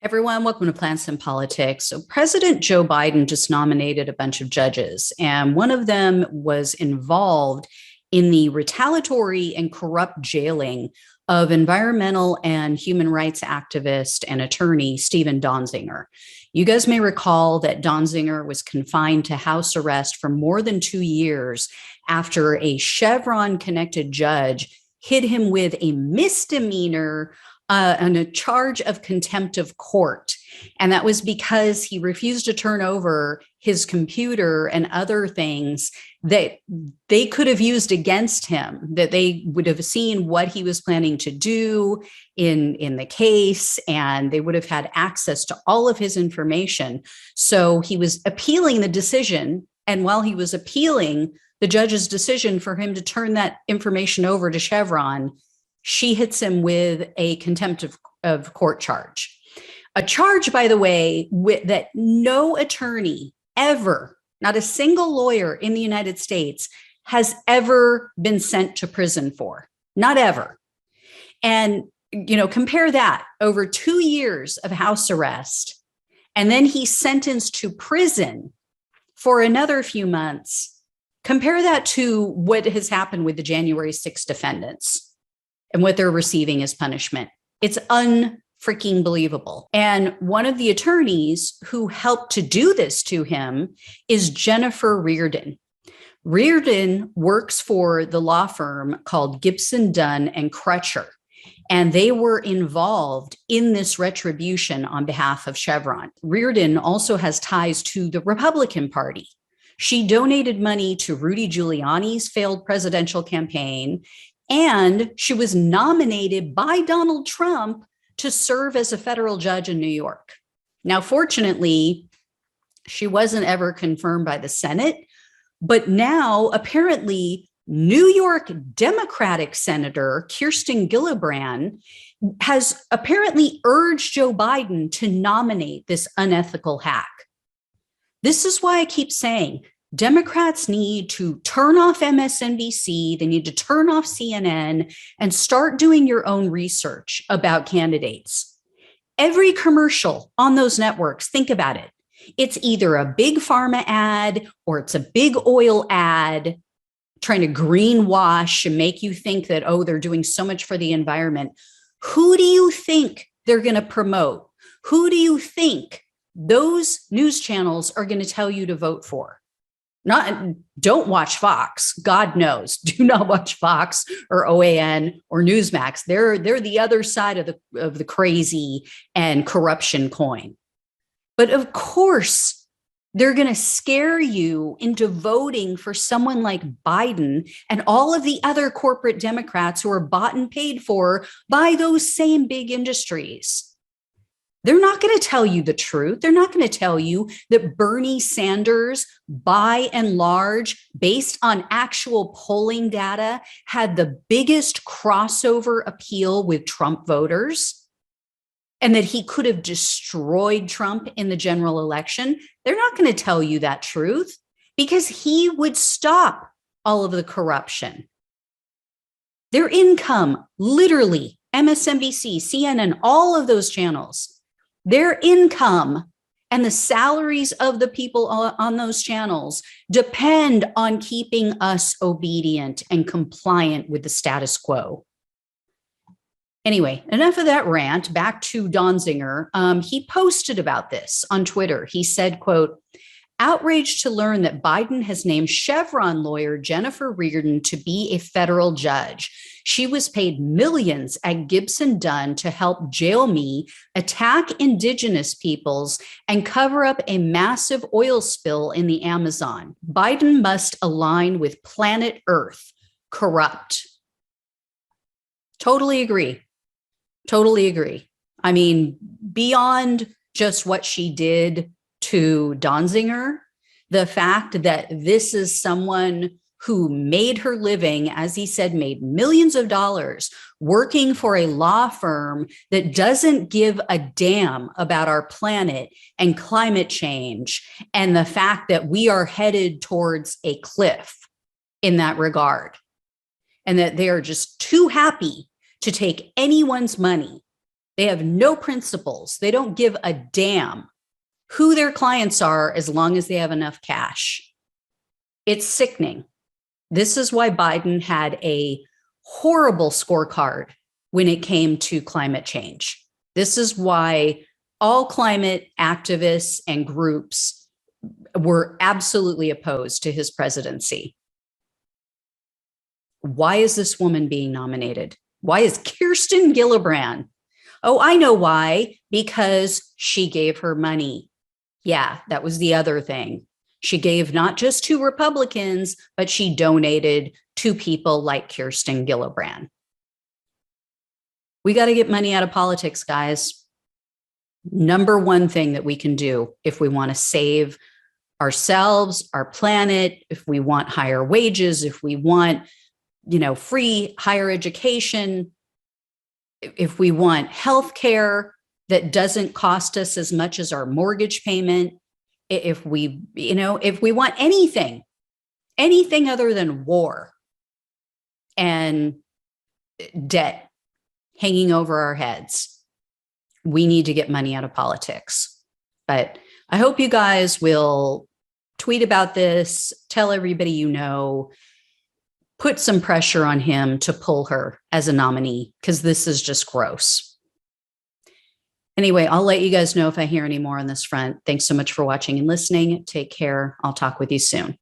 Everyone, welcome to Plants and Politics. So, President Joe Biden just nominated a bunch of judges, and one of them was involved in the retaliatory and corrupt jailing of environmental and human rights activist and attorney Stephen Donzinger. You guys may recall that Donzinger was confined to house arrest for more than 2 years after a Chevron connected judge hit him with a misdemeanor and a charge of contempt of court. And that was because he refused to turn over his computer and other things that they could have used against him, that they would have seen what he was planning to do in the case, and they would have had access to all of his information. So he was appealing the decision. And while he was appealing the judge's decision for him to turn that information over to Chevron, she hits him with a contempt of court charge. A charge, by the way, that no attorney ever, not a single lawyer in the United States, has ever been sent to prison for. Not ever. And, compare that, over 2 years of house arrest, and then he's sentenced to prison for another few months. Compare that to what has happened with the January 6th defendants and what they're receiving as punishment. It's unfreaking believable. And one of the attorneys who helped to do this to him is Jennifer Rearden. Rearden works for the law firm called Gibson, Dunn and Crutcher, and they were involved in this retribution on behalf of Chevron. Rearden also has ties to the Republican Party. She donated money to Rudy Giuliani's failed presidential campaign, and she was nominated by Donald Trump to serve as a federal judge in New York. Now, fortunately, she wasn't ever confirmed by the Senate, but now apparently New York Democratic Senator Kirsten Gillibrand has apparently urged Joe Biden to nominate this unethical hack. This is why I keep saying Democrats need to turn off MSNBC, they need to turn off CNN and start doing your own research about candidates. Every commercial on those networks, think about it. It's either a big pharma ad or it's a big oil ad trying to greenwash and make you think that, oh, they're doing so much for the environment. Who do you think they're going to promote? Who do you think those news channels are going to tell you to vote for? Don't watch Fox. God knows. Do not watch Fox or OAN or Newsmax. They're the other side of the crazy and corruption coin. But of course, they're going to scare you into voting for someone like Biden and all of the other corporate Democrats who are bought and paid for by those same big industries. They're not going to tell you the truth. They're not going to tell you that Bernie Sanders, by and large, based on actual polling data, had the biggest crossover appeal with Trump voters and that he could have destroyed Trump in the general election. They're not going to tell you that truth because he would stop all of the corruption. Their income, literally, MSNBC, CNN, all of those channels, their income and the salaries of the people on those channels depend on keeping us obedient and compliant with the status quo. Anyway, enough of that rant. Back to Donzinger. He posted about this on Twitter. He said, quote, "Outraged to learn that Biden has named Chevron lawyer Jennifer Rearden to be a federal judge. She was paid millions at Gibson Dunn to help jail me, attack indigenous peoples, and cover up a massive oil spill in the Amazon. Biden must align with planet Earth. Corrupt." Totally agree. Totally agree. I mean, beyond just what she did to Donzinger, the fact that this is someone who made her living, as he said, made millions of dollars working for a law firm that doesn't give a damn about our planet and climate change, and the fact that we are headed towards a cliff in that regard, and that they are just too happy to take anyone's money They have no principles. They don't give a damn who their clients are as long as they have enough cash. It's sickening. This is why Biden had a horrible scorecard when it came to climate change. This is why all climate activists and groups were absolutely opposed to his presidency. Why is this woman being nominated? Why is Kirsten Gillibrand? Oh, I know why. Because she gave her money. Yeah, that was the other thing. She gave not just to Republicans, but she donated to people like Kirsten Gillibrand. We got to get money out of politics, guys. Number one thing that we can do if we want to save ourselves, our planet, if we want higher wages, if we want, free higher education, if we want health care that doesn't cost us as much as our mortgage payment, if we want anything other than war and debt hanging over our heads, we need to get money out of politics. But I hope you guys will tweet about this, tell everybody you know, put some pressure on him to pull her as a nominee, because this is just gross. Anyway, I'll let you guys know if I hear any more on this front. Thanks so much for watching and listening. Take care. I'll talk with you soon.